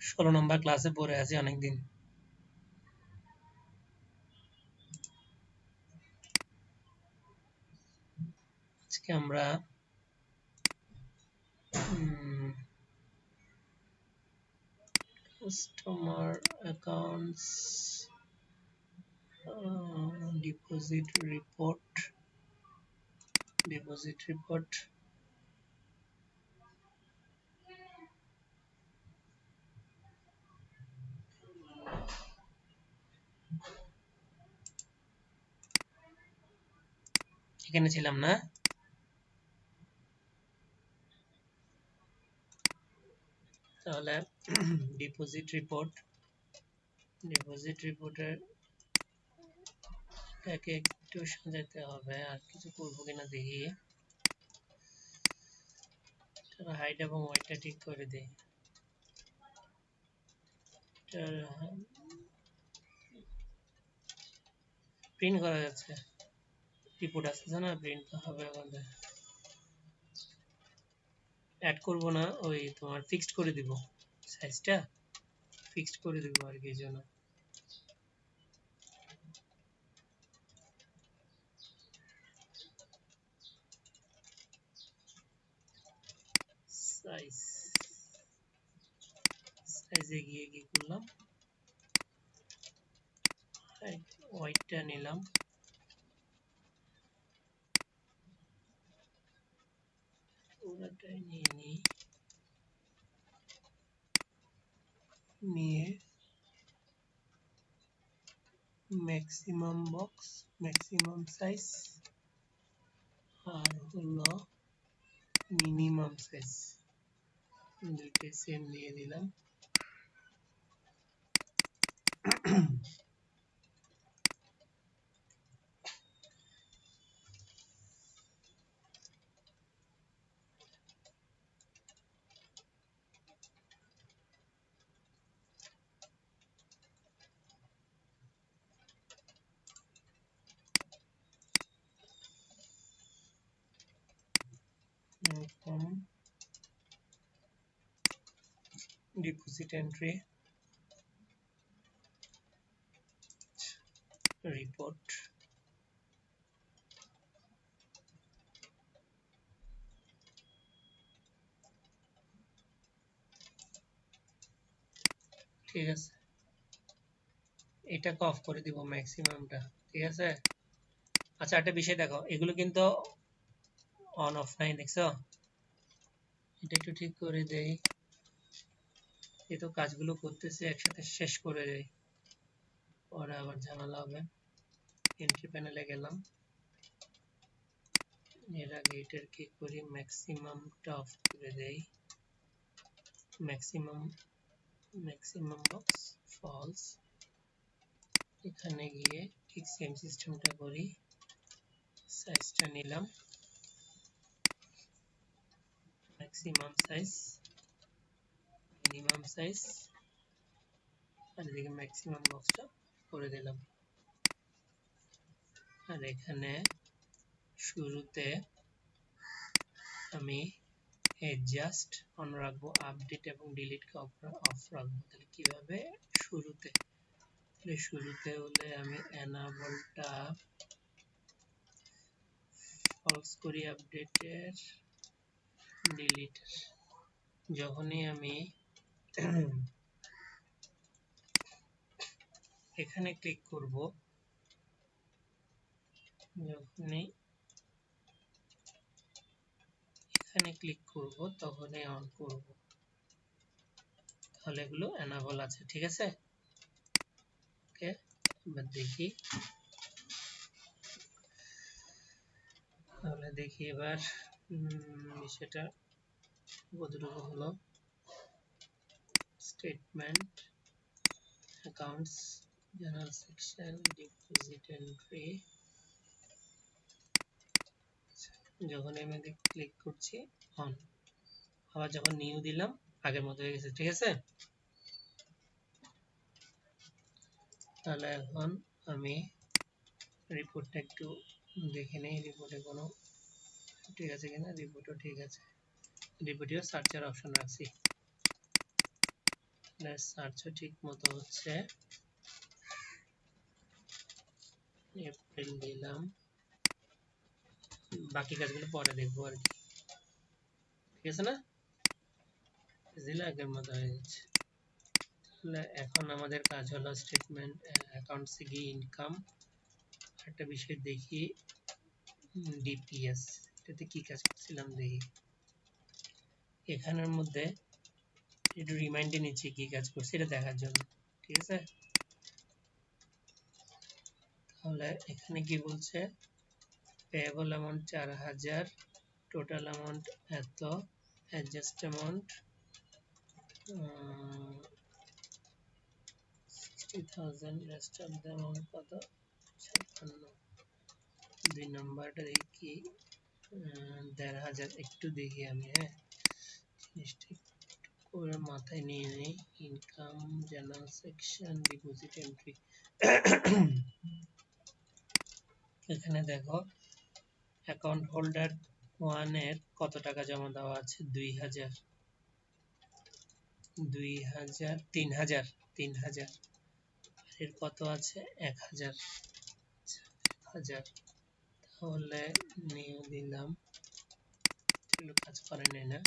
16 নম্বর ক্লাসে পড়ে আছি অনেকদিন। আজকে আমরা কাস্টমার অ্যাকাউন্টস ডিপোজিট রিপোর্ট এখানে ছিলাম না? তাহলে ডিপোজিট রিপোর্টের এটাকে একটু সাজাতে হবে, আর কিছু করবো কিনা দেখি। হাইট এবং ওয়েটটা ঠিক করে দিই। প্রিন্ট করা যাচ্ছে, রিপোর্ট আসছে না, প্রিন্ট তো হবে আমাদের। অ্যাড করব না, ওই তোমার ফিক্সড করে দিব, সাইজটা ফিক্সড করে দিব আর কি জন্য। সাইজে গিয়ে কি করলাম, হোয়াইটটা নিলাম, পুরোটাই নিয়ে ম্যাক্সিমাম বক্স, ম্যাক্সিমাম সাইজ, আর হলো মিনিমাম সাইজ, দুইটাই সেম দিয়ে দিলাম। ডিপোজিট এন্ট্রি রিপোর্ট, ঠিক আছে, এটাকে অফ করে দিব ম্যাক্সিমামটা, ঠিক আছে। আচ্ছা একটা বিষয় দেখো, এগুলো কিন্তু অন অফ নাই, দেখছো? এটা একটু ঠিক করে দেই, এই তো কাজগুলো করতেছে একসাথে শেষ করে দেই, পরে আবার ঝামেলা হবে। এন্ট্রি প্যানেলে গেলাম, এর আগে এটার কি করি, ম্যাক্সিমামটা অফ করে দেই, ম্যাক্সিমাম বক্স ফলস। এখানে গিয়ে ঠিক সেম সিস্টেমটা করি, সাইজটা নিলাম, ম্যাক্সিমাম সাইজ, মিনিমাম সাইজ, আর এদিকে ম্যাক্সিমাম বক্সটা করে দিলাম। আর এখানে শুরুতে আমি জাস্ট অন রাখবো, আপডেট এবং ডিলিটকে অফ রাখবো। তাহলে কিভাবে, শুরুতে হলে আমি এনাবলটা ফলস করি, আপডেটের ডিলিটের। যখনই আমি এখানে ক্লিক করব, তখনই অন করব, তাহলে এগুলো এনাবল আছে, ঠিক আছে। ওকে, এবার দেখি, তাহলে দেখি এবার সেটা কতটুকু হলো। Statement, accounts, general section, deposit entry. যখন আমি ক্লিক করছি অন, আবার যখন নিউ দিলাম আগের মতো হয়ে গেছে, ঠিক আছে। তাহলে এখন আমি রিপোর্টটা একটু দেখে নেই, রিপোর্টে কোনো ঠিক আছে কিনা। রিপোর্টও ঠিক আছে, রিপোর্টেও সার্চের অপশন রাখছি। সার্চও ঠিক মতো হচ্ছে। এপ্রিল দিলাম, বাকি কাজগুলো পরে দেখবো আর কি, ঠিক আছে না? দিলে আগের মতো হয়ে যাচ্ছে। তাহলে এখন আমাদের কাজ হলো স্টেটমেন্ট অ্যাকাউন্টসে গিয়ে ইনকাম, একটা বিষয় দেখি ডিপিএস, এটাতে কি কাজ করছিলাম দেখি। এখানের মধ্যে একটু রিমাইন্ডে নিচ্ছি কি কাজ করছি এটা দেখার জন্য, ঠিক আছে? তাহলে এখানে কি বলছে, পেয়েবল অ্যামাউন্ট 4000, টোটাল অ্যামাউন্ট এত, adjust amount 60,000, rest of the amount কত 56। 2 নাম্বারটা দেখি 1500, একটু দেখি আমি, হ্যাঁ জিনিসটা করে মাথায় নিয়ে নেই। Income general section deposit entry, এখানে দেখো অ্যাকাউন্ট হোল্ডার 1 এর কত টাকা জমা দেওয়া আছে, 2000, 3000, এর কত আছে 1000, তাহলে নিয়ে দিলাম, কাজ করে নেই না,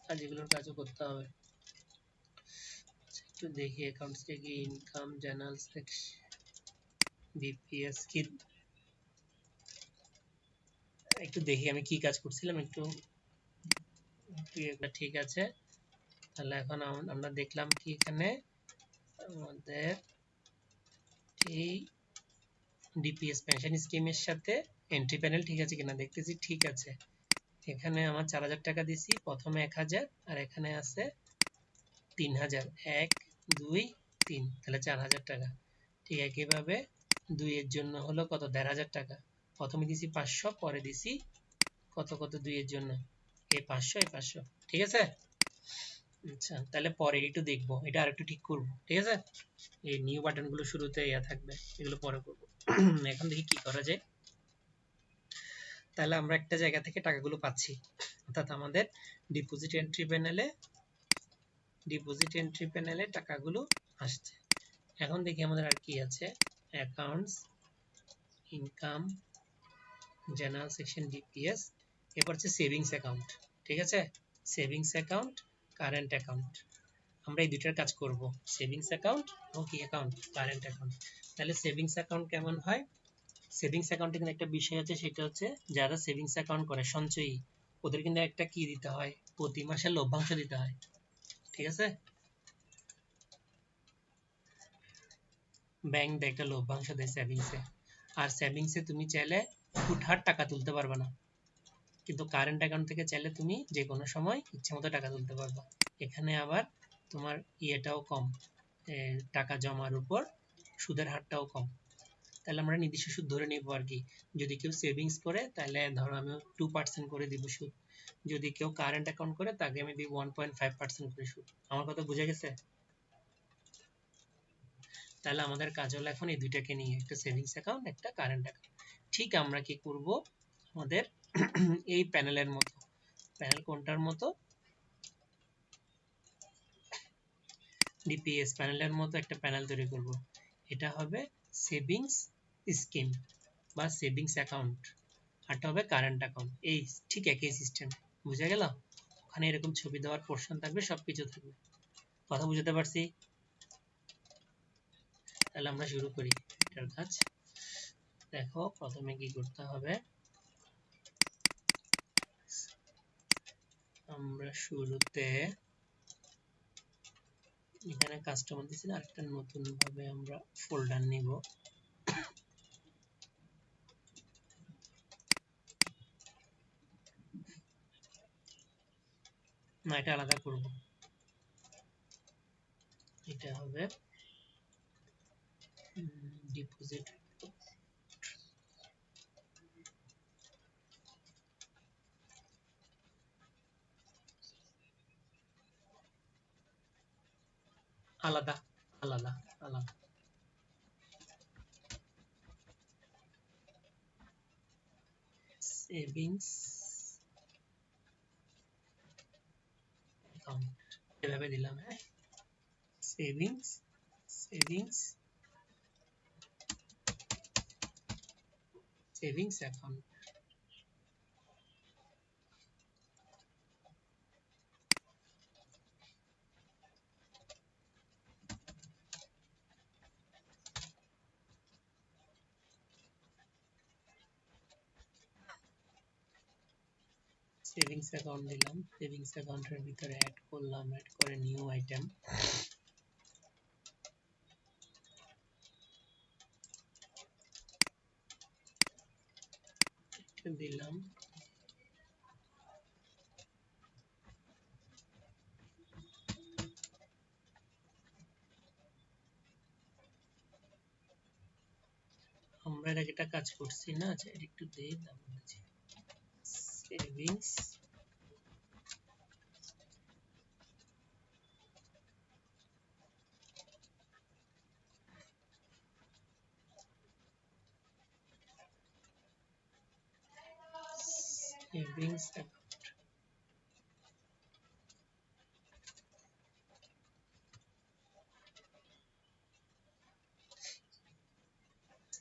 কাজগুলোর কাজও করতে হবে। একটু দেখি অ্যাকাউন্টস থেকে ইনকাম জেনারেল সেকশন ডিপিএস কি, একটু দেখি আমি কি কাজ করছিলাম, একটু ঠিক আছে। তাহলে এখন আমরা দেখলাম কি এখানে আমাদের এই ডিপিএস পেনশন স্কিমের সাথে এন্ট্রি প্যানেল ঠিক আছে কিনা দেখতেছি, ঠিক আছে। এখানে আমার 4000 টাকা দিছি, প্রথমে 1000 আর এখানে আছে 3000, 1 2 3, তাহলে 4000 টাকা। ঠিক একইভাবে 2 এর জন্য হলো কত 1500 টাকা, প্রথমে দিছি 500, পরে দিছি কত 2 এর জন্য এই 500 এই 500, ঠিক আছে। আচ্ছা তাহলে পরে একটু দেখবো, এটা আরেকটু ঠিক করব, ঠিক আছে। এই নিউ বাটন গুলো শুরুতে ইয়া থাকবে, এগুলো পরে করব। এখন দেখি কি করা যায়। তাহলে আমরা একটা জায়গা থেকে টাকাগুলো পাচ্ছি, অর্থাৎ আমাদের ডিপোজিট এন্ট্রি প্যানেলে টাকাগুলো আসছে। এখন দেখি আমাদের আর কি আছে, accounts, income, general section DPS, এরপর হচ্ছে সেভিংস অ্যাকাউন্ট, ঠিক আছে। সেভিংস অ্যাকাউন্ট, কারেন্ট অ্যাকাউন্ট, আমরা এই দুইটার কাজ করব, সেভিংস অ্যাকাউন্ট ও কি অ্যাকাউন্ট, কারেন্ট অ্যাকাউন্ট। তাহলে সেভিংস অ্যাকাউন্ট কেমন হয়, সেভিংস অ্যাকাউন্টে কিন্তু একটা বিষয় আছে, সেটা হচ্ছে যারা সেভিংস অ্যাকাউন্ট করে সঞ্চয়ী, ওদের কিন্তু একটা কি দিতে হয়, প্রতি মাসে লভ্যাংশ দিতে হয়, ঠিক আছে। ব্যাংক দেয় একটা লভ্যাংশ দেয় সেভিংসে, আর সেভিংসে তুমি চাইলে হুটহাট টাকা তুলতে পারবে না, কিন্তু কারেন্ট অ্যাকাউন্ট থেকে চাইলে তুমি যে কোনো সময় ইচ্ছে মতো টাকা তুলতে পারবা। এখানে আবার তোমার ইয়েটাও কম, টাকা জমার উপর সুদের হারটাও কম। তাহলে আমরা নির্দিষ্ট সুদ ধরে নেব আর কি, যদি কেউ সেভিংস করে তাহলে ধরো আমি 2% করে দিব সুদ, যদি কেউ কারেন্ট অ্যাকাউন্ট করে তাকে আমি দিব 1.5% করে সুদ। আমার কথা বুঝে গেছে? তাহলে আমাদের কাজ হলো এখন এই দুইটাকে নিয়ে, একটা সেভিংস অ্যাকাউন্ট, একটা কারেন্ট অ্যাকাউন্ট। ঠিক আমরা কি করব, আমাদের এই প্যানেলের মতো, প্যানেল কোনটার মতো, ডিপিএস প্যানেলের মতো একটা প্যানেল তৈরি করব। এটা হবে সেভিংস স্কিম বা সেভিংস অ্যাকাউন্ট, আরটা হবে কারেন্ট অ্যাকাউন্ট, এই ঠিক একই সিস্টেম, বুঝে গেল? ওখানে এরকম ছবি দেওয়ার পোর্শন থাকবে, সবকিছু থাকবে, কথা বুঝতে পারছি? তাহলে আমরা শুরু করি এটার কাজ। দেখো প্রথমে কি করতে হবে, আমরা শুরুতে এখানে কাস্টমার দিছি, আরেকটা নতুন ভাবে আমরা ফোল্ডার নিব, না এটা আলাদা করব, এটা হবে ডিপোজিট, আলাদা আলাদা আলাদা, সেভিংস অ্যাকাউন্ট এভাবে দিলাম। হ্যাঁ, savings savings savings account. Savings account দিলাম, সেভিংস অ্যাকাউন্টের ভিতরে অ্যাড করলাম, অ্যাড করে নিউ আইটেম দিলাম। আমরা এর আগে একটা কাজ করছি না, আচ্ছা এটা একটু দেই, তারপর বলছি। Savings savings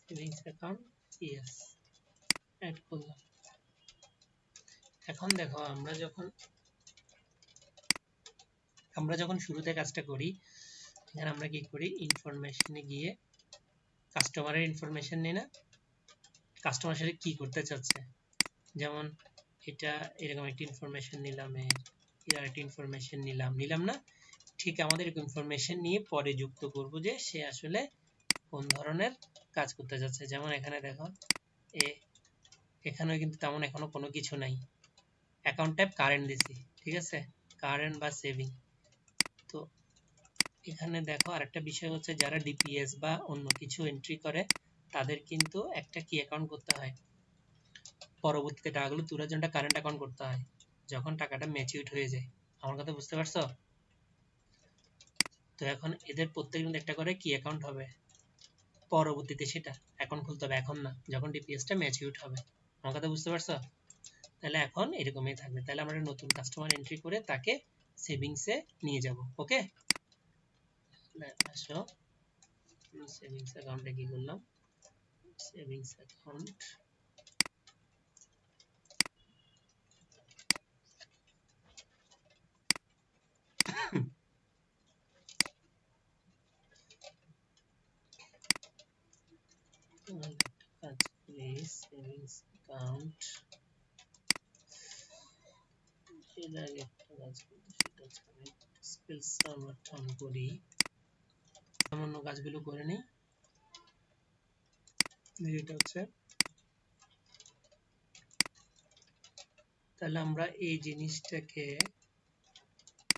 savings account, yes, add করলাম। এখন দেখো আমরা যখন শুরুতে কাজটা করি, এখানে আমরা কি করি, ইনফরমেশনে গিয়ে কাস্টমারের ইনফরমেশন নিই না, কাস্টমার সাথে কি করতে চাচ্ছে, যেমন এটা এরকম একটা ইনফরমেশন নিলাম, এর একটা ইনফরমেশন নিলাম না, ঠিক আমাদের ইনফরমেশন নিয়ে পরে যুক্ত করব যে সে আসলে কোন ধরনের কাজ করতে যাচ্ছে। যেমন এখানে দেখো এখানেও কিন্তু তেমন এখনো কোনো কিছু নাই, অ্যাকাউন্ট টাইপ কারেন্ট দিছি, ঠিক আছে, কারেন্ট বা সেভিং। তো এখানে দেখো আরেকটা বিষয় হচ্ছে, যারা ডিপিএস বা অন্য কিছু এন্ট্রি করে তাদের কিন্তু একটা কি অ্যাকাউন্ট করতে হয়, পরবর্তীতে টাকাগুলো তোলার জন্য কারেন্ট অ্যাকাউন্ট করতে হয় যখন টাকাটা ম্যাচিউর হয়ে যায়। আমার কথা বুঝতে পারছো? তো এখন এদের প্রত্যেকের একটা করে কি অ্যাকাউন্ট হবে, পরবর্তীতে সেটা অ্যাকাউন্ট খুলতে হবে, এখন না, যখন ডিপিএসটা ম্যাচিউর হবে। আমার কথা বুঝতে পারছো? তাহলে এখন এরকমই থাকবে। তাহলে আমরা নতুন কাস্টমার এন্ট্রি করে তাকে সেভিংসে নিয়ে যাব। ওকে, আসো সেভিংস অ্যাকাউন্টে কি করলাম, সেভিংস অ্যাকাউন্ট কাজ করি, সেভিংস অ্যাকাউন্ট এর আগে একটা কাজ করি, সেটা হচ্ছে আমি স্কিল সার্ভার অন করি, সামান্য কাজগুলো করে নিই। এটা হচ্ছে, তাহলে আমরা এই জিনিসটাকে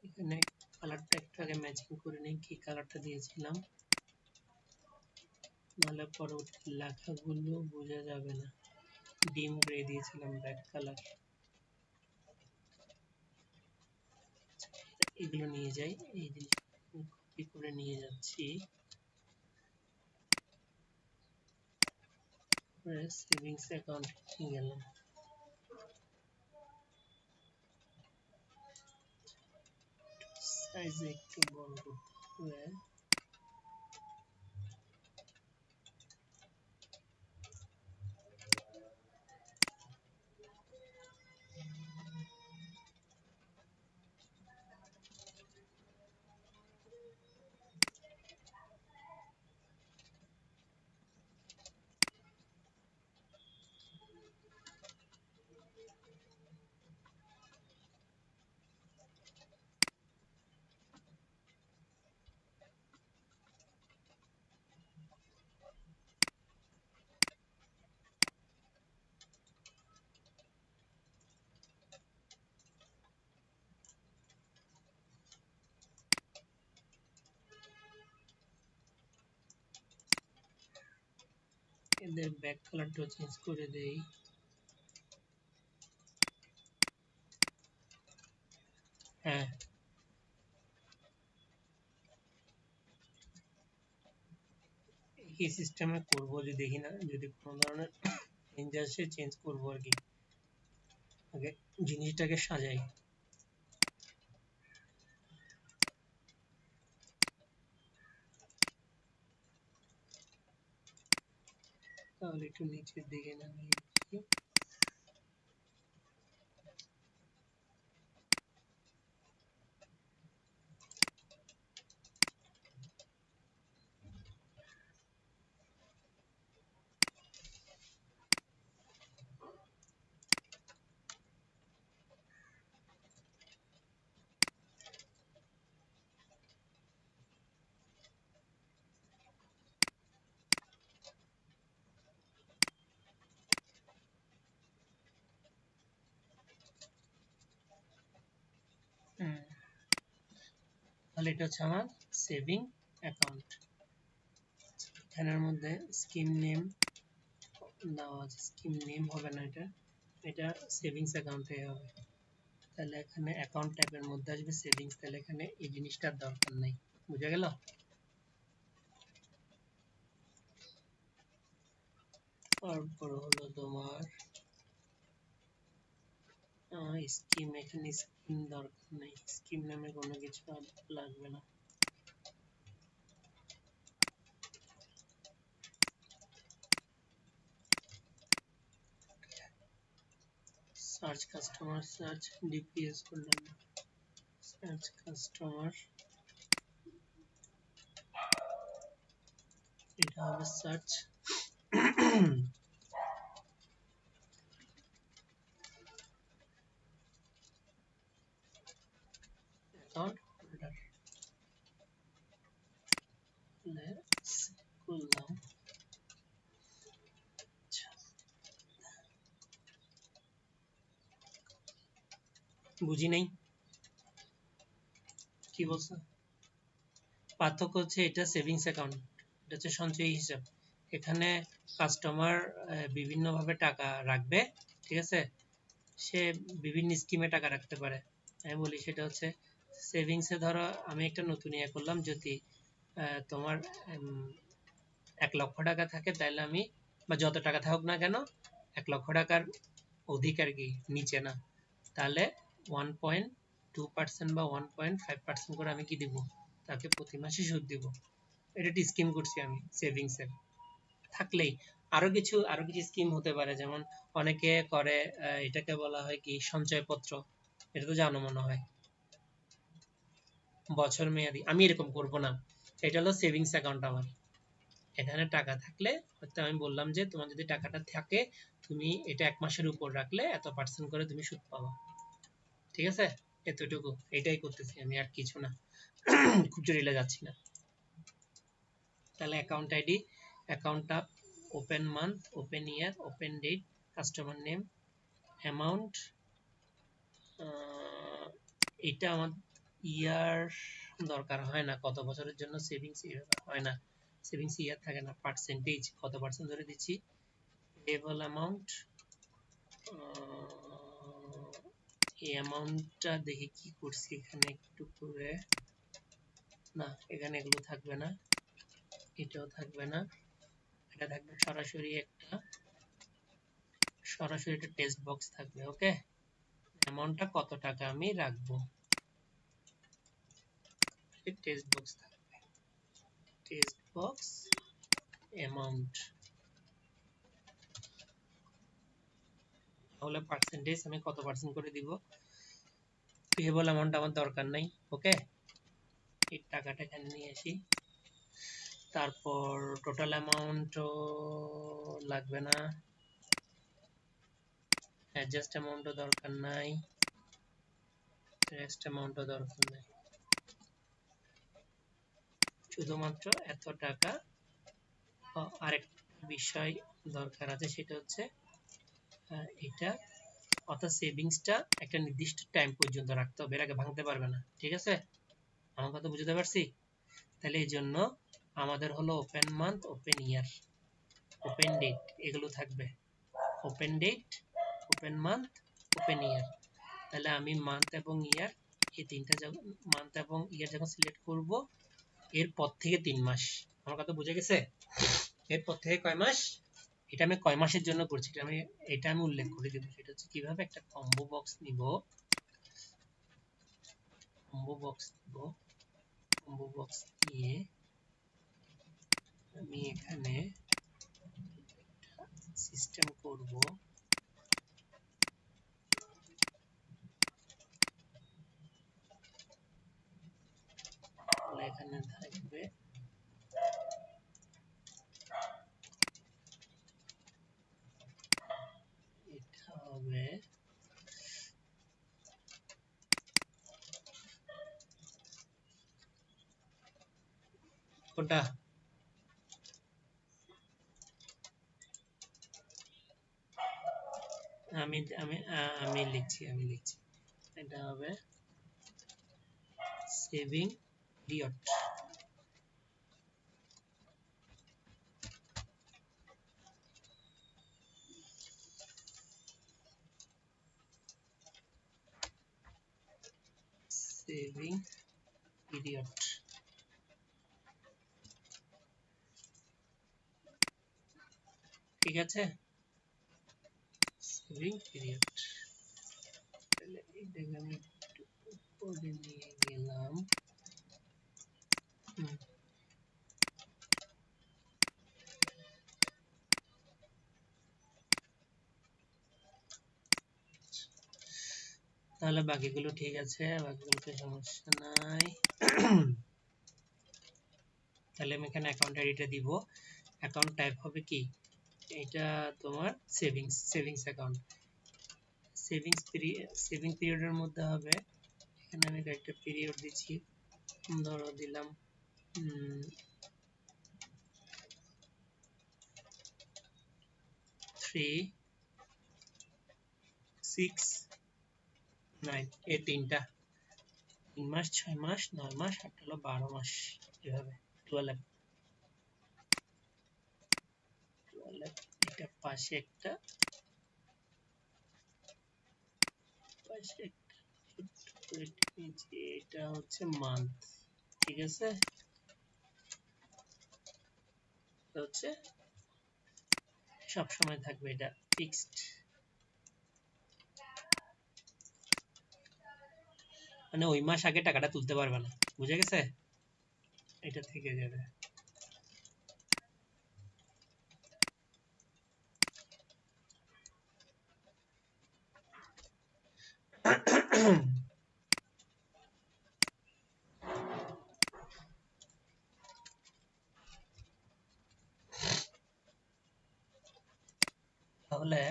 এখানে কালারটা একটু আগে ম্যাচিং করে নিই, কি কালারটা দিয়েছিলাম, নাহলে পরবর্তী লেখাগুলো বোঝা যাবে না। ডিম গ্রে দিয়েছিলাম, ব্যাক কালার। এগুলো নিয়ে যাই, এই জিনিস কপি করে নিয়ে যাচ্ছি, সেভিংস অ্যাকাউন্ট নিয়ে গেলাম। সাইজ একটু বড় করতে হবে, এদের ব্যাক কালারটা চেঞ্জ করে দেই। হ্যাঁ, এই সিস্টেমে করব, যদি দেখি না যদি কোনো ধরনের চেঞ্জ আসে চেঞ্জ করব আর কি, আগে জিনিসটাকে সাজাই। তাহলে একটু নিচের দিকে নামিয়ে দিচ্ছি। তাহলে এটা হচ্ছে আমার সেভিং অ্যাকাউন্ট। এখানের মধ্যে স্কিম নেম দেওয়া আছে, স্কিম নেম হবে না, এটা সেভিংস অ্যাকাউন্টে হবে। তাহলে এখানে অ্যাকাউন্ট টাইপের মধ্যে আসবে সেভিংস, তাহলে এখানে এই জিনিসটার দরকার নেই। বুঝা গেল? তারপর হলো তোমার স্কিম, এখানে স্কিম দরকার নেই, স্কিম নামে কোনো কিছু লাগবে না। সার্চ কাস্টমার, সার্চ ডিপিএস করলাম, সার্চ কাস্টমার, এটা হবে সার্চ অ্যাকাউন্ট হোল্ডার করলাম। বুঝি নাই কি বলছো? পার্থক্য হচ্ছে এটা সেভিংস অ্যাকাউন্ট, এটা হচ্ছে সঞ্চয়ী হিসাব। এখানে কাস্টমার বিভিন্নভাবে টাকা রাখবে, ঠিক আছে, সে বিভিন্ন স্কিমে টাকা রাখতে পারে। আমি বলি সেটা হচ্ছে সেভিংসে, ধরো আমি একটা নতুন ইয়ে করলাম, যদি তোমার 1 লক্ষ টাকা থাকে, তাহলে আমি, বা যত টাকা থাকুক না কেন, 1 লক্ষ টাকার অধিক আর কি, নিচে না, তাহলে 1.2% বা 1.5% করে আমি কি দিব, তাকে প্রতি মাসে সুদ দিব। এটা একটা স্কিম করছি আমি সেভিংসের। থাকলেই আরো কিছু স্কিম হতে পারে, যেমন অনেকে করে এটাকে বলা হয় কি সঞ্চয়পত্র, এটা তো জানো মনে হয়, বছর মেয়াদি। আমি এরকম করব না, এটা হলো সেভিংস অ্যাকাউন্ট আমার। এখানে টাকা থাকলে হয়তো আমি বললাম যে তোমার যদি টাকাটা থাকে, তুমি এটা 1 মাসের উপর রাখলে এত% করে তুমি সুদ পাবা, ঠিক আছে? এতটুকু, এটাই করতেছি আমি, আর কিছু না। খুব জটিলে যাচ্ছি না। তাহলে অ্যাকাউন্ট আইডি, অ্যাকাউন্টটা, open month, open year, open date, customer name, amount, এটা আমার ইয়ার দরকার হয় না, কত বছরের জন্য সেভিংস হয় না, সেভিংস ইয়ার থাকে না, পার্সেন্টেজ কত পার্সেন্ট ধরে দিচ্ছি, পেয়েবল অ্যামাউন্ট, এই অ্যামাউন্টটা দেখি কি করছি এখানে একটু করে, না এখানে এগুলো থাকবে না, এটাও থাকবে না, এটা থাকবে সরাসরি একটা টেক্সট বক্স থাকবে। ওকে, অ্যামাউন্টটা কত টাকা আমি রাখবো, টেক্সট বক্স থাকবে, টেক্সট বক্স অ্যামাউন্ট, তাহলে পার্সেন্টেজ আমি কত পার্সেন্ট করে দিব, পেয়েবল অ্যামাউন্ট আমার দরকার নাই। ওকে, এই টাকাটা এখানে নিয়ে আসি। তারপর টোটাল অ্যামাউন্টও লাগবে না, অ্যাডজাস্ট অ্যামাউন্টও দরকার নাই, রেস্ট অ্যামাউন্টও দরকার নাই, শুধুমাত্র এত টাকা। আরেকটা বিষয় দরকার আছে, সেটা হচ্ছে এটা, অর্থাৎ সেভিংসটা একটা নির্দিষ্ট টাইম পর্যন্ত রাখতে হবে, এর আগে ভাঙতে পারবে না, ঠিক আছে? আমার কথা বুঝতে পারছি? তাহলে এই জন্য আমাদের হলো open month, open year, open date, এগুলো থাকবে, open date, open month, open year. তাহলে আমি মান্থ এবং ইয়ার, এই তিনটা যখন, মান্থ এবং ইয়ার যখন সিলেক্ট করব, এরপর থেকে 3 মাস, আমার কথা বুঝে গেছে? এরপর থেকে কয় মাস, এটা আমি কয় মাসের জন্য করছি এটা আমি উল্লেখ করে দেবো। সেটা হচ্ছে কিভাবে, একটা কম্বো বক্স নিব, কম্বো বক্স নিয়ে আমি এখানে সিস্টেম করব, তাহলে এখানে থাকবে এটা হবে কোনটা, আমি আমি আমি লিখছি, এটা হবে সেভিং পিরিয়ড। সেভিং পিরিয়ড, ঠিক আছে, সেভিং পিরিয়ড। তাহলে এটাকে আমি একটু উপরে নিয়ে গেলাম। তাহলে বাকিগুলো ঠিক আছে, বাকিগুলোতে সমস্যা নাই। তাহলে আমি এখানে অ্যাকাউন্ট আইডিটা দিব, অ্যাকাউন্ট টাইপ হবে কি, এটা তোমার সেভিংস অ্যাকাউন্ট। সেভিং পিরিয়ডের মধ্যে হবে, এখানে আমি একটা পিরিয়ড দিচ্ছি, ধরো দিলাম 3, 6, 9, এই তিনটা, 3 মাস, 6 মাস, 9 মাস, আর হলো 12 মাস, এভাবে 12। এটা পাশে একটা, এটা হচ্ছে মান্থ, ঠিক আছে, এটা হচ্ছে সব সময় থাকবে, এটা ফিক্সড, মানে ওই মাস আগে টাকাটা তুলতে পারবে না, বুঝে গেছে, এটা থেকে যাবে। তাহলে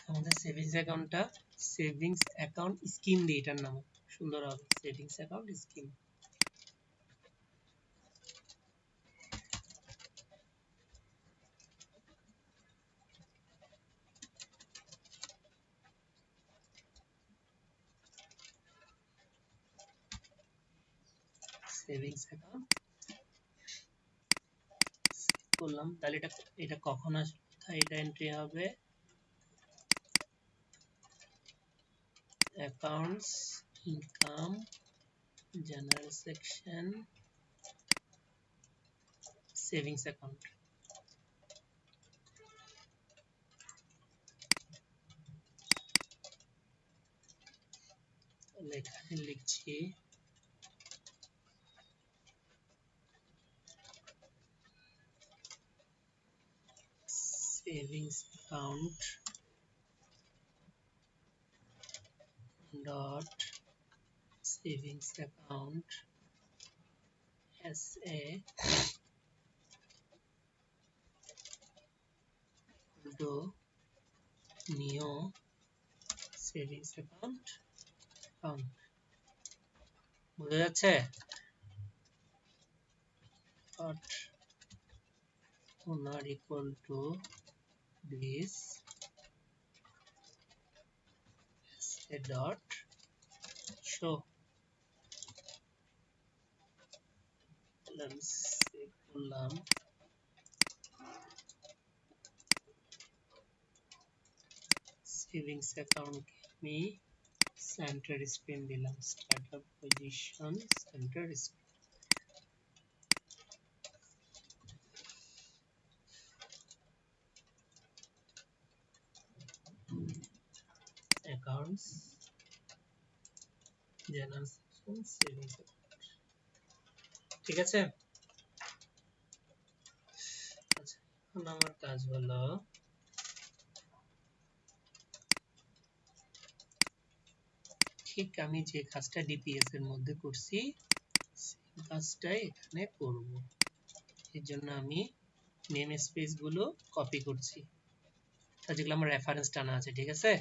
আমাদের সেভিংস অ্যাকাউন্ট স্কিম দিয়ে এটার নাম সুন্দর হবে, savings account scheme. Savings account করলাম, তাহলে এটা কখন আসবে, এটা এন্ট্রি হবে accounts, income, general section, savings account. এখানে লিখছি savings account dot savings account S A do new savings account account, বোঝা যাচ্ছে, dot not equal to this a dot show, করলাম সেভিংস অ্যাকাউন্ট আমি সেন্টার স্পিন দিলাম, startup position centre spin, accounts, general section, savings account, ঠিক আছে। আচ্ছা এখন আমার কাজ হলো ঠিক আমি যে কাজটা ডিপিএস এর মধ্যে করছি সেই কাজটাই এখানে করব। এর জন্য আমি নেম স্পেস গুলো কপি করছি, যেগুলো আমার রেফারেন্স টানা আছে, ঠিক আছে?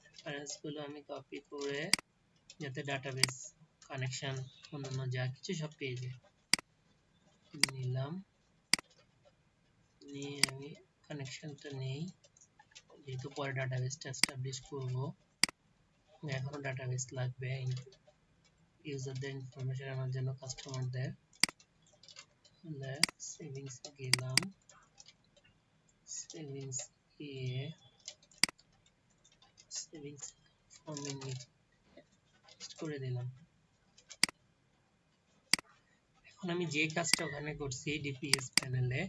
রেফারেন্স গুলো আমি কপি করে যাতে ডাটাবেস কানেকশন অন্যান্য যা কিছু সব পেয়ে যায় নিলাম, নিয়ে আমি কানেকশনটা নেই, যেহেতু পরে ডাটাবেসটা এস্টাবলিশ করব। এখনো ডাটাবেস লাগবে ইউজারদের ইনফরমেশন আমার জন্য, কাস্টমারদের। সেভিংস গেলাম, সেভিংস গিয়ে সেভিংস ফর্মে করে দিলাম। এখন আমি যে কাজটা ওখানে করছি ডিপিএস প্যানেলে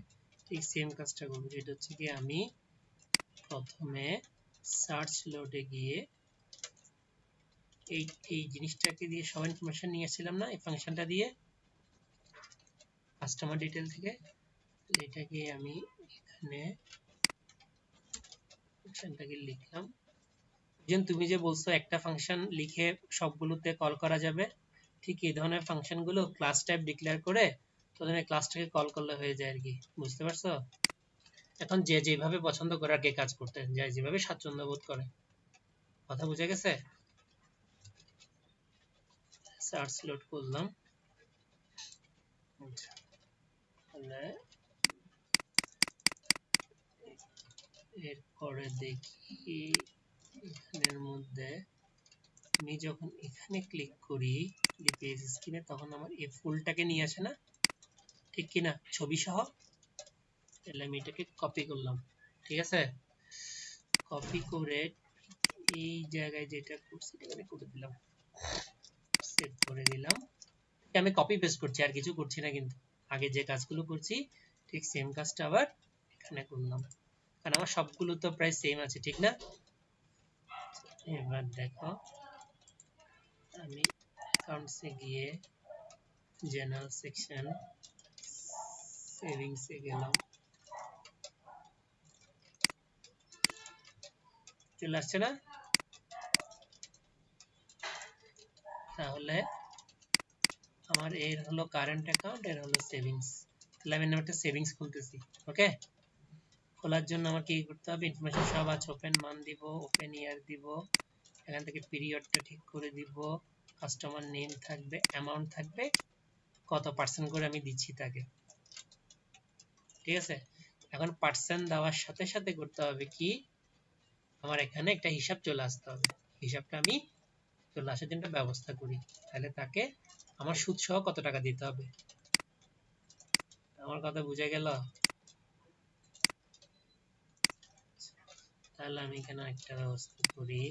ঠিক সেম কাজটা করব, যেটা হচ্ছে কি আমি প্রথমে সার্চ লোডে গিয়ে এই জিনিসটাকে দিয়ে সব ইনফরমেশন নিয়েছিলাম না, এই ফাংশনটা দিয়ে কাস্টমার ডিটেল থেকে, এটাকে আমি এখানে ফাংশনটাকে লিখলাম। যেন তুমি যে বলছো একটা ফাংশন লিখে সবগুলোতে কল করা যাবে, ঠিক এই ধরনের ফাংশনগুলো ক্লাস টাইপ ডিক্লেয়ার করে প্রথমে ক্লাসটাকে কল করলে হয়ে যায় আর কি, বুঝতে পারছো? এখন যে যেভাবে পছন্দ করে আর কি কাজ করতে যায়, যেভাবে স্বাচ্ছন্দ্য বোধ করে। কথা বুঝে গেছে? সার্চ লোড করলাম, তাহলে এরপরে দেখি এখানের মধ্যে আমি যখন এখানে ক্লিক করি ডিপিএস স্ক্রিনে, তখন আমার এই ফুলটাকে নিয়ে আসে না, ঠিক কিনা, ছবি সহ। তাহলে আমি এটাকে কপি করলাম, ঠিক আছে? কপি করে এই জায়গায় যেটা করছি এখানে করে দিলাম, সেভ করে দিলাম। আমি কপি পেস্ট করছি, আর কিছু করছি না, কিন্তু আগে যে কাজগুলো করছি ঠিক সেম কাজটা আবার এখানে করলাম, কারণ আমার সবগুলো তো প্রায় সেম আছে, ঠিক না? এবার দেখো আমি অ্যাকাউন্টসে গিয়ে জেনারেল সেকশন সেভিংসে গেলাম, চলে আসছে না? তাহলে আমার এর হলো কারেন্ট অ্যাকাউন্ট, এর হলো সেভিংস। তাহলে আমি একটা সেভিংস খুলতেছি। ওকে, খোলার জন্য আমার কি করতে হবে, ইনফরমেশন সব আছে, ওপেন মান দিব, ওপেন ইয়ার দিব, এখান থেকে পিরিয়ডটা ঠিক করে দিব, কাস্টমার নেম থাকবে, অ্যামাউন্ট থাকবে, কত পার্সেন্ট করে আমি দিচ্ছি তাকে, ঠিক আছে? এখন পার্সেন্ট দেওয়ার সাথে সাথে করতে হবে কি, আমার এখানে একটা হিসাব চলে আসতে হবে, হিসাবটা আমি চলে আসার জন্য ব্যবস্থা করি। তাহলে তাকে আমার সুদ সহ কত টাকা দিতে হবে, আমার কথা বুঝে গেল? তাহলে আমি এখানে একটা ব্যবস্থা করি,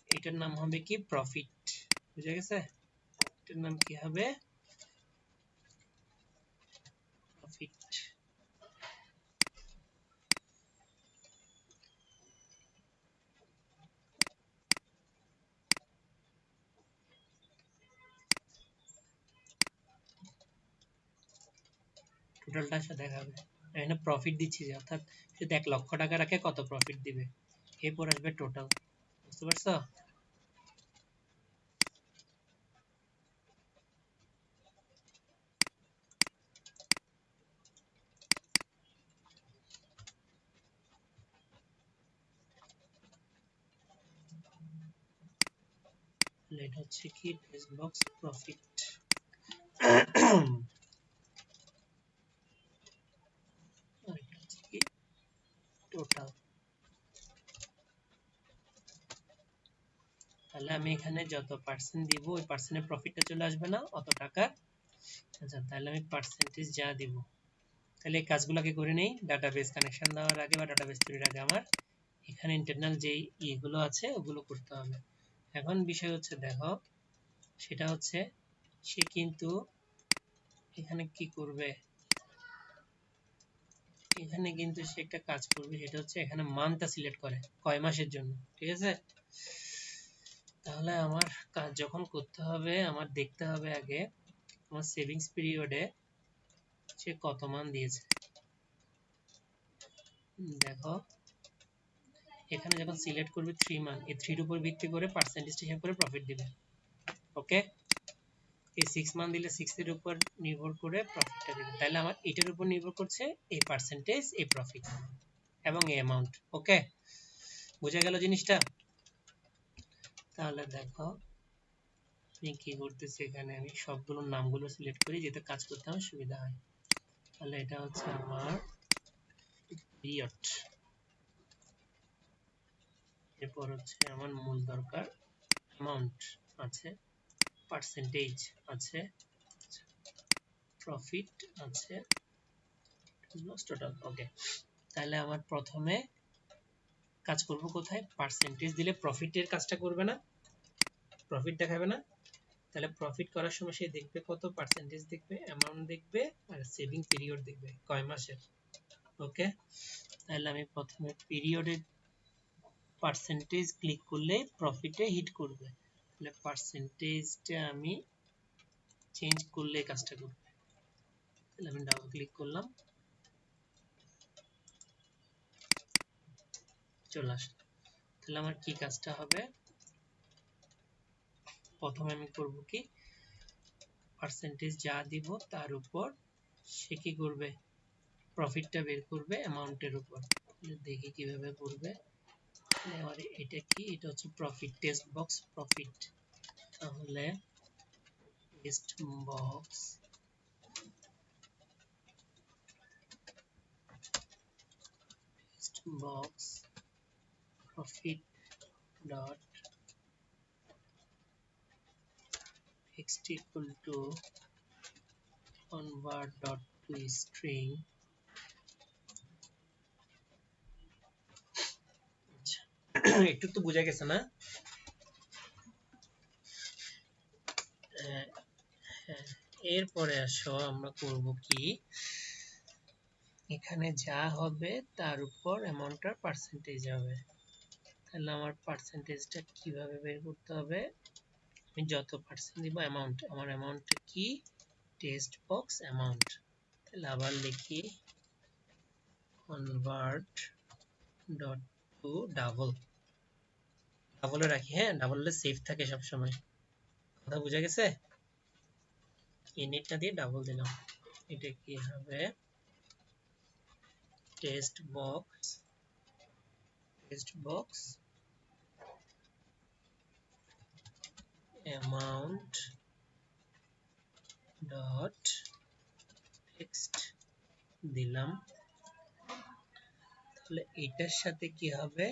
এটার নাম হবে কি প্রফিট, বুঝে গেছে? এটার নাম কি হবে, প্রফিট। টোটালটা সাথে দেখাবে, এখানে প্রফিট দিচ্ছি, যে অর্থাৎ যদি 1 লক্ষ টাকা রাখে কত প্রফিট দিবে, এরপর আসবে টোটাল, বুঝতে পারছো? এটা হচ্ছে কি টেক্সট বক্স প্রফিট। এটা হচ্ছে কি টোটাল। তাহলে আমি এখানে যত পার্সেন্ট দিব ওই পার্সেন্টের প্রফিটটা চলে আসবে না অত টাকা। আচ্ছা, তাহলে আমি পার্সেন্টেজ যা দিব, তাহলে এই কাজগুলোকে করে নেই। ডাটাবেস কানেকশন দেওয়ার আগে বা ডাটাবেস তৈরির আগে আমার এখানে ইন্টারনাল যেই ইগুলো আছে ওগুলো করতে হবে। এখন বিষয় হচ্ছে দেখো, সেটা হচ্ছে সে কিন্তু এখানে কি করবে, এখানে কিন্তু সে একটা কাজ করবে, সেটা হচ্ছে এখানে মান্থটা সিলেক্ট করে কয় মাসের জন্য, ঠিক আছে। তাহলে আমার কাজ যখন করতে হবে, আমার দেখতে হবে আগে আমার সেভিংস পিরিয়ডে সে কত মান দিয়েছে। দেখো এখানে যখন সিলেক্ট করবে 3 মান, এই 3 এর উপর ভিত্তি করে পার্সেন্টেজ হিসাব করে প্রফিট দিবে। ওকে, এই 6 মান দিলে 6 এর উপর নির্ভর করে প্রফিটটা দিবে। তাহলে আমার এটার উপর নির্ভর করছে এই পার্সেন্টেজ, এই প্রফিট এবং এই অ্যামাউন্ট। ওকে, বোঝা গেল জিনিসটা? তাহলে দেখো আমি কি করতেছি, এখানে আমি সবগুলোর নামগুলো সিলেক্ট করি যাতে কাজ করতে আমার সুবিধা হয়। তাহলে এটা হচ্ছে আমার পিরিয়ড, এরপর হচ্ছে আমার মূল দরকার অ্যামাউন্ট আছে, পার্সেন্টেজ আছে, প্রফিট আছে, টোটাল। ওকে, তাহলে আমার প্রথমে কাজ করব কোথায়, পার্সেন্টেজ দিলে প্রফিটের কাজটা করবে না, প্রফিট দেখাবে না। তাহলে প্রফিট করার সময় সে দেখবে কত পার্সেন্টেজ দেখবে, অ্যামাউন্ট দেখবে, আর সেভিং পিরিয়ড দেখবে কয় মাসের। ওকে, তাহলে আমি প্রথমে পিরিয়ডের পার্সেন্টেজ ক্লিক করলে প্রফিটে হিট করবে। তাহলে পার্সেন্টেজটা আমি চেঞ্জ করলে কাজটা করবে। তাহলে আমি ডাবল ক্লিক করলাম, চলে আসলো। তাহলে আমার কি কাজটা হবে, প্রথমে আমি করব কি, পার্সেন্টেজ যা দিব তার উপর সে কি করবে, প্রফিটটা বের করবে অ্যামাউন্টের উপর। দেখি কিভাবে করবে। আমার এটা কি, এটা হচ্ছে প্রফিট, টেক্সট বক্স প্রফিট। তাহলে text box profit dot text equal to convert dot to string। একটু তো বোঝা গেছে না? এরপরে আসো আমরা করব কি, এখানে যা হবে তার উপর অ্যামাউন্টটার পার্সেন্টেজ হবে। তাহলে আমার পার্সেন্টেজটা কিভাবে বের করতে হবে, আমি যত পার্সেন্ট দিব অ্যামাউন্ট, আমার অ্যামাউন্টটা কি, টেক্সট বক্স অ্যামাউন্ট। তাহলে আবার লিখি কনভার্ট ডট টু ডাবল, ডাবলে রাখি, হ্যাঁ ডাবলে সেভ থাকে সব সময়। কথা বোঝা গেছে? ইনিটটা দিয়ে ডাবল দিলাম। এটা কি হবে, text box amount dot text দিলাম। তাহলে এটার সাথে কি হবে,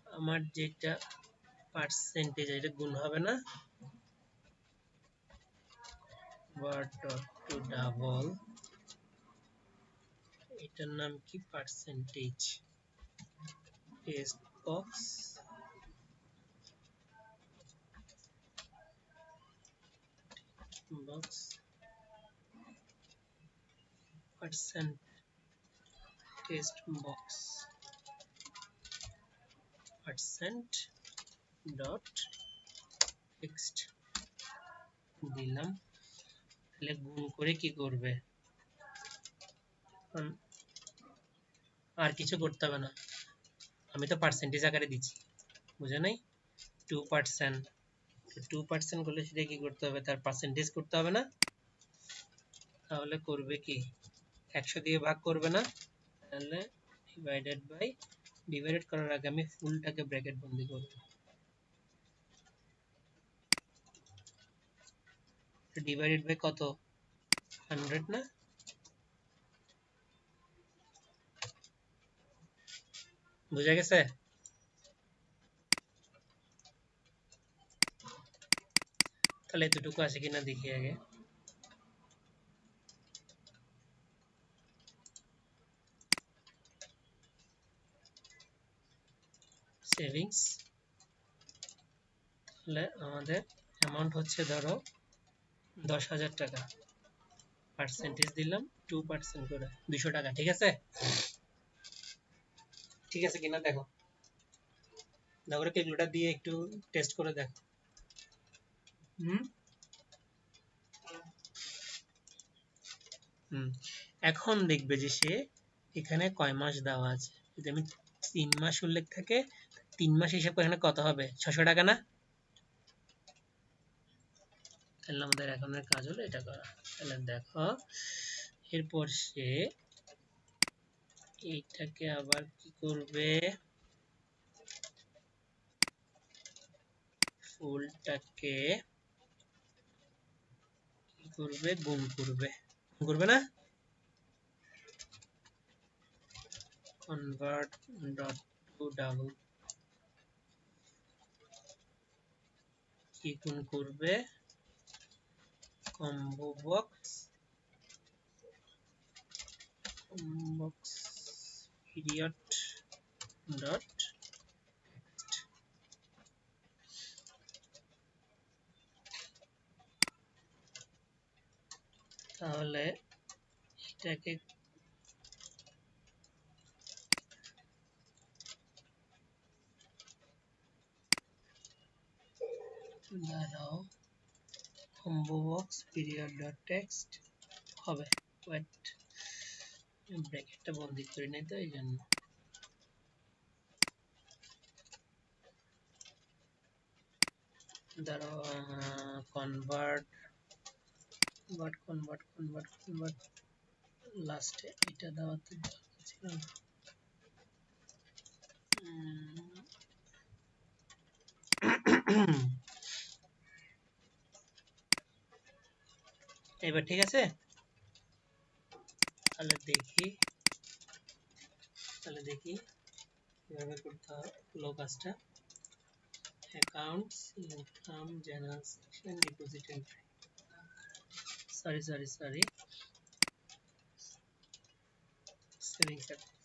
আমার যেটা পার্সেন্টেজ এটা গুণ হবে না, convert dot to double, এটার নাম কি, percentage, text box percent text box percent dot text দিলাম। তাহলে গুণ করে কি করবে, আর কিছু করতে হবে না, আমি তো পার্সেন্টেজ আকারে দিচ্ছি, বুঝে নাই, 2%, 2% করলে সেটা কি করতে হবে, তার পার্সেন্টেজ করতে হবে না। তাহলে করবে কি, 100 দিয়ে ভাগ করবে না, তাহলে ডিভাইডেড বাই, ডিভাইডেড করার আগে আমি ফুলটাকে ব্র্যাকেট বন্ধ করব। ডিভাইডেড বাই কত, 100 না, বুঝা গেছে? তাহলে এতটুকু আছে কিনা দেখি আগে। সেভিংস, তাহলে আমাদের অ্যামাউন্ট হচ্ছে ধরো 10,000 টাকা, পার্সেন্টেজ দিলাম 2% করে 200 টাকা। ঠিক আছে, ঠিক আছে কিনা দেখো, দেখো ক্যালকুলেটর দিয়ে একটু টেস্ট করে দেখো। হুম হুম এখন দেখবে যে সে এখানে কয় মাস দেওয়া আছে। যদি আমি 3 মাস উল্লেখ থাকে, 3 মাস হিসাব করে এখানে কত হবে? 600 টাকা না? তাহলে আমাদের এখনের কাজ হলো এটা করা। তাহলে দেখো এরপর সে এইটাকে আবার কি করবে, ফুলটাকে কি করবে, গুণ করবে, গুণ করবে না, convert dot to double, কি গুণ করবে, combo box period dot, তাহলে এটাকে দাঁড়াও, combo box period dot text হবে, ওয়েট ব্র্যাকেটটা বন্ধ করে নাই তো এই জন্য। দাঁড়াও, কনভার্ট কনভার্ট লাস্টে এটা দেওয়াতে ছিল না। এবার ঠিক আছে, তাহলে দেখি কিভাবে করতে হয় পুরো কাজটা। Accounts, income, general section, deposit entry, sorry savings account.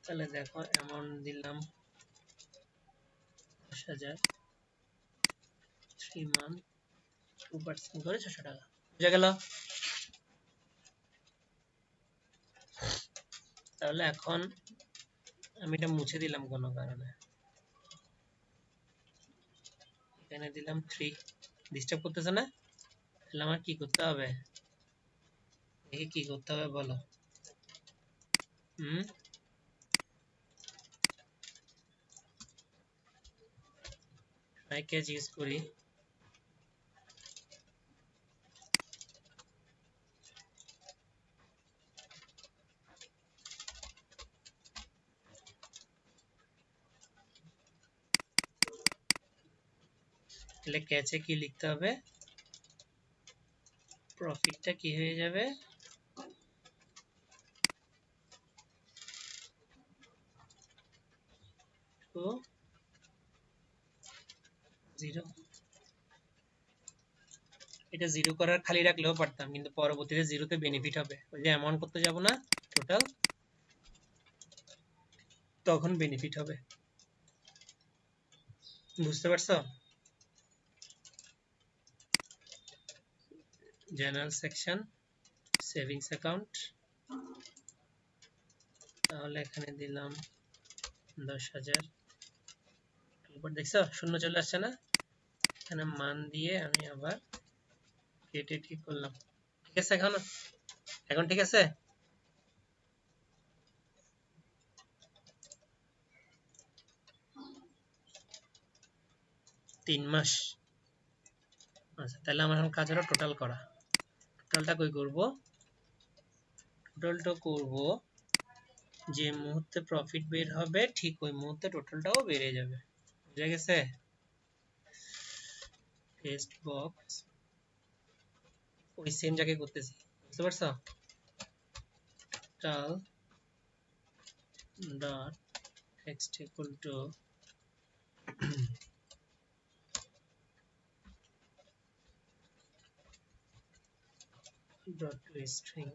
তাহলে দেখো অ্যামাউন্ট দিলাম 10,000, 3 মান্থ, 2% করে 600 টাকা, বুঝা গেল? তাহলে এখন আমি এটা মুছে দিলাম কোনো কারণে, এখানে দিলাম 3, ডিস্টার্ব করতেছে না? তাহলে আমার কি করতে হবে, দেখি কি করতে হবে বলো। ট্রাই ক্যাচ ইউজ করি, তাহলে ক্যাচে কি লিখতে হবে, প্রফিটটা কি হয়ে যাবে, টু 0। এটা 0 করার খালি রাখলেও পারতাম, কিন্তু পরবর্তীতে 0 তে বেনিফিট হবে, ওই যে অ্যামাউন্ট করতে যাব না টোটাল, তখন বেনিফিট হবে। বুঝতে পারছো? জেনারেল সেকশন, সেভিংস অ্যাকাউন্ট, তাহলে এখানে দিলাম 10,000, এরপর দেখছো শূন্য চলে আসছে না, এখানে মান দিয়ে আমি আবার কেটে ঠিক করলাম। ঠিক আছে, এখন ঠিক আছে। 3 মাস, আচ্ছা তাহলে আমার এখন কাজ হলো টোটাল করা। টোটালটা কই করব, টোটালটা করব যে মুহূর্তে প্রফিট বের হবে ঠিক ওই মুহূর্তে টোটালটাও বেড়ে যাবে, বুঝা গেছে? টেক্সট বক্স ওই সেম জায়গায় করতেছি, বুঝতে পারছো? Total dot text equal to dot two string,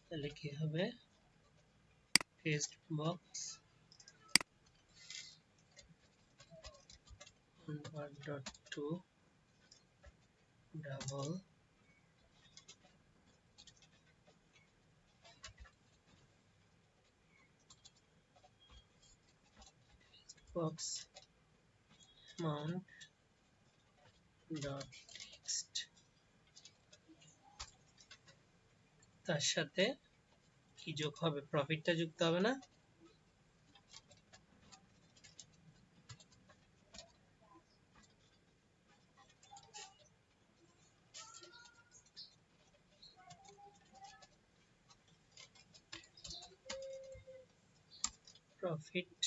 তাহলে কি হবে, text box convert dot to double box amount dot text তার সাথে কি যোগ হবে, প্রফিটটা যুক্ত হবে না? প্রফিট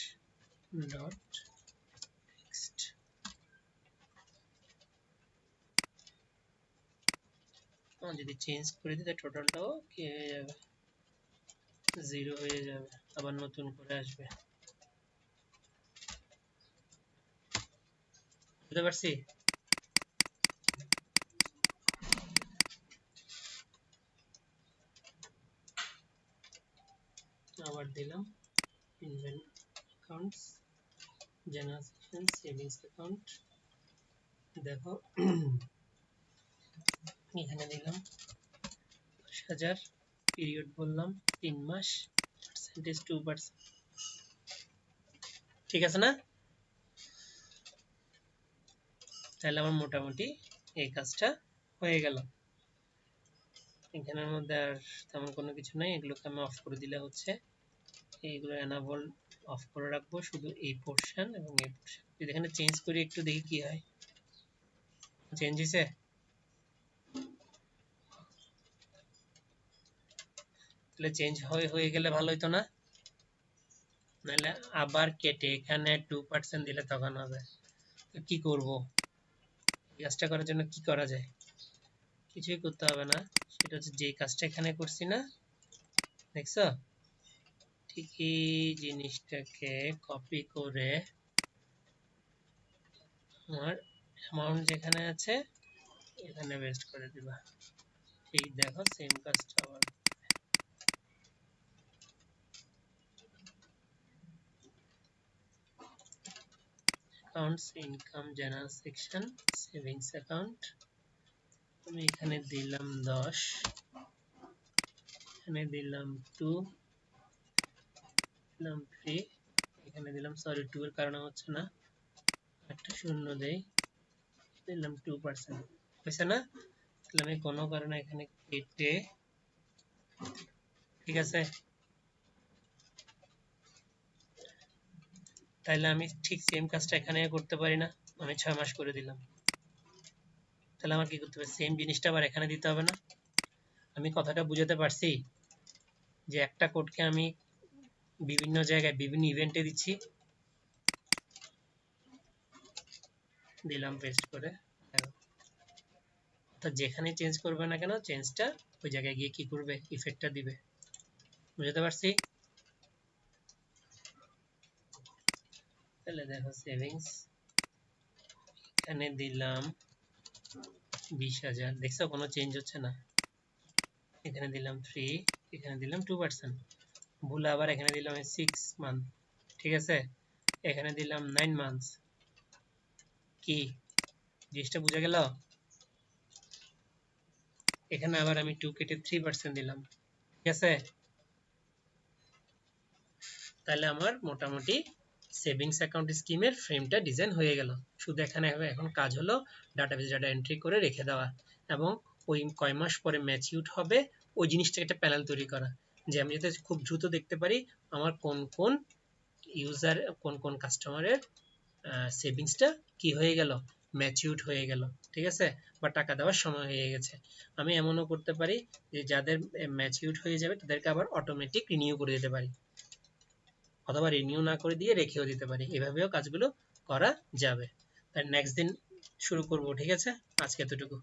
ডট টেক্সট যদি চেঞ্জ করে দিই টোটালটাও কি হয়ে যাবে, 0 হয়ে যাবে, আবার নতুন করে আসবে। বুঝতে পারছি? আবার দিলাম invent accounts, general section, savings account. দেখো এখানে দিলাম 10,000, পিরিয়ড বললাম 3 মাস, পার্সেন্টেজ 2%। ঠিক আছে না? তাহলে আমার মোটামুটি এই কাজটা হয়ে গেল। এখানের মধ্যে আর তেমন কোনো কিছু নাই, এগুলোকে আমি অফ করে দিলে হচ্ছে। এইগুলো এনাবল অফ করে রাখবো, শুধু এই পোর্শন এবং এই পোর্শন। যদি এখানে চেঞ্জ করি একটু দেখি কি হয়। চেঞ্জ হয়েছে? তাহলে চেঞ্জ হয়ে গেলে ভালো হইতো না? নাহলে আবার কেটে এখানে 2% দিলে তখন হবে। তো কি করব, কাজটা করার জন্য কি করা যায়? কিছুই করতে হবে না, সেটা হচ্ছে যে কাজটা এখানে করছি না, দেখছো? ঠিক এই জিনিসটাকে কপি করে আমার অ্যামাউন্ট যেখানে আছে এখানে পেস্ট করে দিবা। ঠিক দেখো সেম কাজটা আবার। Accounts, income, general section, savings account. আমি এখানে দিলাম 10, এখানে দিলাম 2, দিলাম 3, এখানে দিলাম, সরি 2 এর কারণে হচ্ছে না, একটা শূন্য দেই, দিলাম 2%। হয়েছে না? তাহলে আমি কোনো কারণে এখানে কেটে, ঠিক আছে, তাহলে আমি ঠিক সেম কাজটা এখানে করতে পারি না? আমি 6 মাস করে দিলাম, তাহলে আমার কি করতে হবে, সেম জিনিসটা আবার এখানে দিতে হবে না? আমি কথাটা বুঝাতে পারছি যে একটা কোডকে আমি বিভিন্ন জায়গায় বিভিন্ন ইভেন্টে দিচ্ছি, দিলাম পেস্ট করে। অর্থাৎ যেখানে চেঞ্জ করবে না কেন, চেঞ্জটা ওই জায়গায় গিয়ে কি করবে, ইফেক্টটা দিবে। বুঝতে পারছি? তাহলে দেখো সেভিংস, এখানে দিলাম 20,000, দেখছো কোনো চেঞ্জ হচ্ছে না। এখানে দিলাম 3, এখানে দিলাম 2%, ভুল আবার এখানে দিলাম 6 মান্থ, ঠিক আছে, এখানে দিলাম 9 মান্থস। কি জিনিসটা বুঝা গেল? এখানে আবার আমি 2 কেটে 3% দিলাম, ঠিক আছে। তাহলে আমার মোটামুটি সেভিংস অ্যাকাউন্ট স্কিমের ফ্রেমটা ডিজাইন হয়ে গেল। শুধু এখানে এখন কাজ হলো ডাটাবেস ডাটা এন্ট্রি করে রেখে দেওয়া, এবং ওই কয় মাস পরে ম্যাচিউর হবে ওই জিনিসটাকে একটা প্যানেল তৈরি করা, যে আমি যাতে খুব দ্রুত দেখতে পারি আমার কোন কোন ইউজার, কোন কোন কাস্টমারের সেভিংসটা কি হয়ে গেল, ম্যাচিউরড হয়ে গেল, ঠিক আছে, বা টাকা দেওয়ার সময় হয়ে গেছে। আমি এমনও করতে পারি যে যাদের ম্যাচিউরড হয়ে যাবে তাদেরকে আবার অটোমেটিক রিনিউ করে দিতে পারি, অথবা রিনিউ না করে দিয়ে রেখেও দিতে পারি, এভাবেও কাজগুলো করা যাবে। তাই নেক্সট দিন শুরু করব, ঠিক আছে, আজকে এতটুকু।